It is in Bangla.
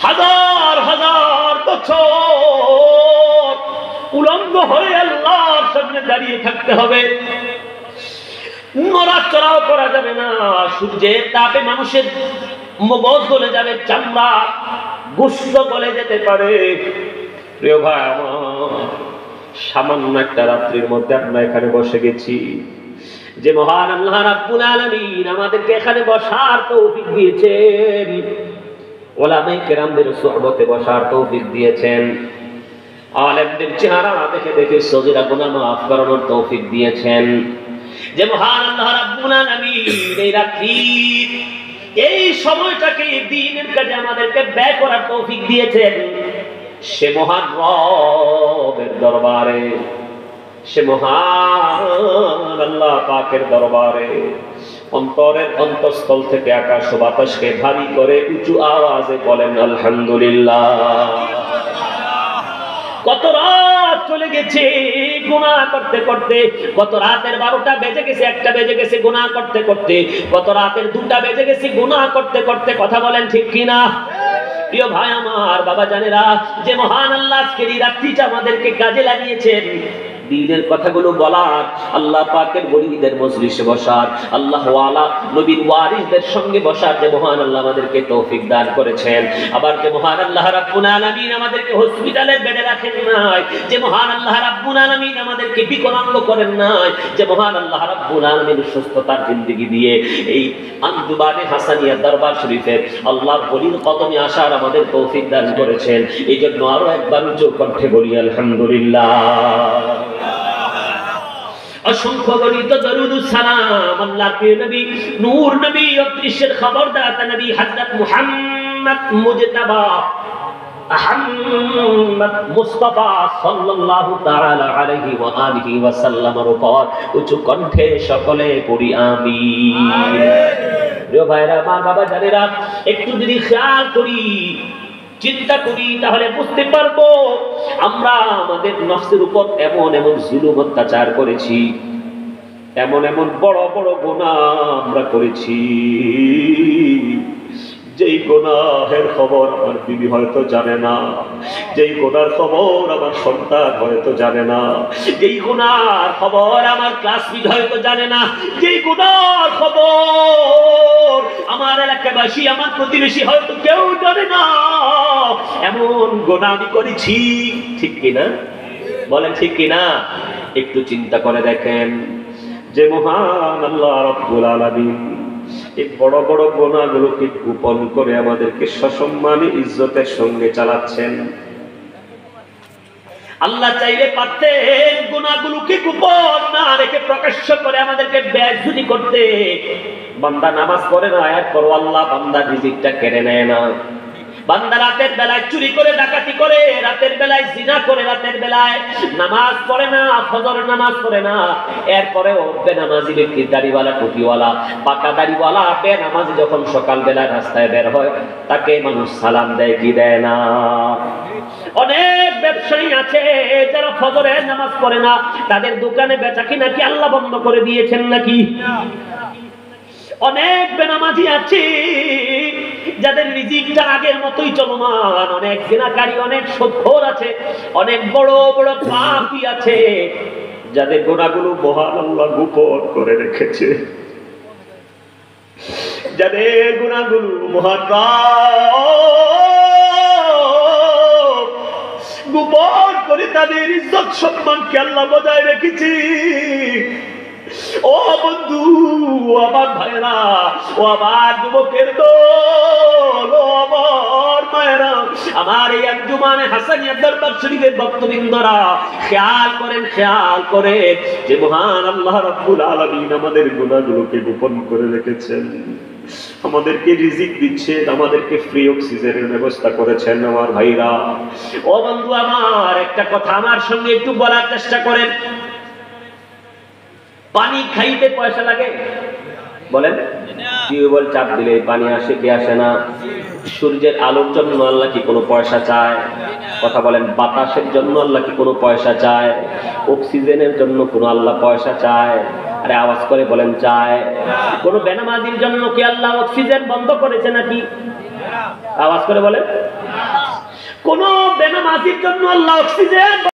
হাজার হাজার বছর উলঙ্গ হয়ে আল্লাহর সামনে দাঁড়িয়ে থাকতে হবে। নড়াচড়াও করা যাবে না, সূর্যের তাপে মানুষের মগজ গলে যাবে, চামড়া গোশত গলে যেতে পারে। প্রিয় ভাই আমার, সামান্য একটা রাত্রির মধ্যে আমরা এখানে বসে গেছি। যে মহান আল্লাহ রাব্বুল আলামিন আমাদেরকে এখানে বসার তৌফিক দিয়েছেন, ওলামায়ে কেরামদের সুহবতে বসার তৌফিক দিয়েছেন, আলেমদের চেহারা দেখে দেখে সগীরা গুনাহ মাফ করানোর তৌফিক দিয়েছেন, যে মহান আল্লাহ রাব্বুল আলামিন এই রাত্রি এই সময়টাকে দ্বীনের কাজে আমাদেরকে ব্যয় করার তৌফিক দিয়েছেন, সে মহান রবের দরবারে, সে মহান আল্লাহ পাকের দরবারে অন্তরের অন্তঃস্থল থেকে আকাশ ও বাতাসকে ভারী করে উঁচু আওয়াজে বলেন আলহামদুলিল্লাহ। কত রাত চলে গেছে গুনাহ করতে করতে, কত রাতের 12টা বেজে গেছে, 1টা বেজে গেছে গুনাহ করতে করতে, কত রাতের 2টা বেজে গেছে গুনাহ করতে করতে। কথা বলেন ঠিক কিনা? প্রিয় ভাই আমার, বাবা জানেরা, যে মহান আল্লাহ আজকের এই রাত্রিটা আমাদেরকে কাজে লাগিয়েছেন দ্বীনের কথাগুলো বলার, আল্লাহ পাকের ওলিদের মজলিসে বসার, আল্লাহ ওয়ালা নবীর ওয়ারিসদের সঙ্গে বসার যে মহান আল্লাহ আমাদেরকে তৌফিক দান করেছেন। আবার যে মহান আল্লাহ রাব্বুল আলামিন আমাদেরকে হসপিটালের বেডে রাখেন নাই, যে মহান আল্লাহ রাব্বুল আলামিন আমাদেরকে বিকলাঙ্গ করেন নাই, যে মহান আল্লাহ রাব্বুল আলামিন সুস্থতার জিন্দেগি দিয়ে এই আন্দুবানে হাসানিয়া দরবার শরীফের আল্লাহর ওলির কদমে আসার আমাদের তৌফিক দান করেছেন। এই জন্য আরো একবার উচ্চ কণ্ঠে বলি আলহামদুলিল্লাহ। অসংখ্য গণিত দরুদ ও সালাম আল্লাহর প্রিয় নবী, নূর নবী, অদৃশ্যের খবরদাতা নবী হযরত মুহাম্মদ মুজতাবা আহমদ মুস্তাফা সাল্লাল্লাহু তাআলা আলাইহি ওয়া আলিহি ওয়া সাল্লামের উপর উচ্চ কণ্ঠে সকলে পড়ি আমিন। প্রিয় ভাইরা, মা বাবা জানেরা, একটু যদি খেয়াল করি, চিন্তা করি, তাহলে বুঝতে পারবো আমরা আমাদের নফসের উপর এমন এমন জুলুম অত্যাচার করেছি, এমন এমন বড় বড় গুনাহ আমরা করেছি, যেই গুনাহের খবর আমার বিবি হয়তো জানে না, যেই গুনার খবর আমার সন্তান হয়তো জানে না, যেই গুনার খবর আমার ক্লাসমেট হয়তো জানে না, যেই গুনার খবর আমার এলাকাবাসী, আমার প্রতিবেশী হয়তো কেউ জানে না, এমন গুনাহ আমি করেছি। ঠিক কিনা? বলেন ঠিক কিনা? একটু চিন্তা করে দেখেন, যে মহান আল্লাহ রাব্বুল আলামিন এই বড় বড় গুনাহগুলোকে গোপন করে আমাদেরকে সসম্মানে ইজ্জতের সঙ্গে চালাচ্ছেন। আল্লাহ চাইলে পারতেন গুনাহগুলোকে গোপন না রেখে প্রকাশ্য করে আমাদেরকে বেইজ্জতি করতে। বান্দা নামাজ পড়ে না, এরপর আল্লাহ বান্দার রিজিকটা কেড়ে নেয় না। বান্দা রাতের বেলায় চুরি করে, ডাকাতি করে, রাতের বেলায় জিনা করে, রাতের বেলায় নামাজ পড়ে না, ফজরের নামাজ পড়ে না, এরপরেও বেনামাজি ব্যক্তি, দাড়িওয়ালা, টুপিওয়ালা, পাকা দাড়িওয়ালা বেনামাজি যখন সকাল বেলায় রাস্তায় বের হয়, তাকে মানুষ সালাম দেয় কি দেয় না? অনেক ব্যবসায়ী আছে যারা ফজরের নামাজ পড়ে না, তাদের দোকানে বেচা কিনা কি আল্লাহ বন্ধ করে দিয়েছেন নাকি? অনেক বেনামাজি আছে যাদের রিজিকটা আগের মতোই চলমান, অনেক জিনাকারী, অনেক সুদখোর আছে, অনেক বড় বড় পাপী আছে যাদের গুনাহগুলো মহান আল্লাহ গোপন করে রেখেছে, যাদের গুনাহগুলো মহান গোপন করে তাদের ইজ্জত সম্মানকে আল্লাহ বজায় রেখেছে। ও বন্ধু, ও আমার ভাইরা, ও আমার যুবকের দল, ও আমার মায়েরা, আমার এই আঞ্জুমানে হাসানিয়া দরবার শরীফের ভক্তবৃন্দরা, খেয়াল করেন, খেয়াল করেন যে মহান আল্লাহ রাব্বুল আলামিন আমাদের গুনাহগুলোকে গোপন করে রেখেছেন, আমাদেরকে রিজিক দিচ্ছেন, আমাদেরকে ফ্রি অক্সিজেনের ব্যবস্থা করেছেন। আমার ভাইরা, ও বন্ধু আমার, একটা কথা আমার সঙ্গে একটু বলার চেষ্টা করেন। পানি খাইতে পয়সা লাগে? বলেন। টিউবওয়েল চাপ দিলে পানি আসে কি আসে না? সূর্যের আলোর জন্য আল্লাহ কি কোনো পয়সা চায়? কথা বলেন। বাতাসের জন্য আল্লাহ কি কোনো পয়সা চায়? অক্সিজেনের জন্য কোনো আল্লাহ পয়সা চায়? আরে আওয়াজ করে বলেন চায়? কোন বেনামাজির জন্য কি আল্লাহ অক্সিজেন বন্ধ করেছে নাকি? আওয়াজ করে বলেন। কোন বেনামাজির জন্য আল্লাহ অক্সিজেন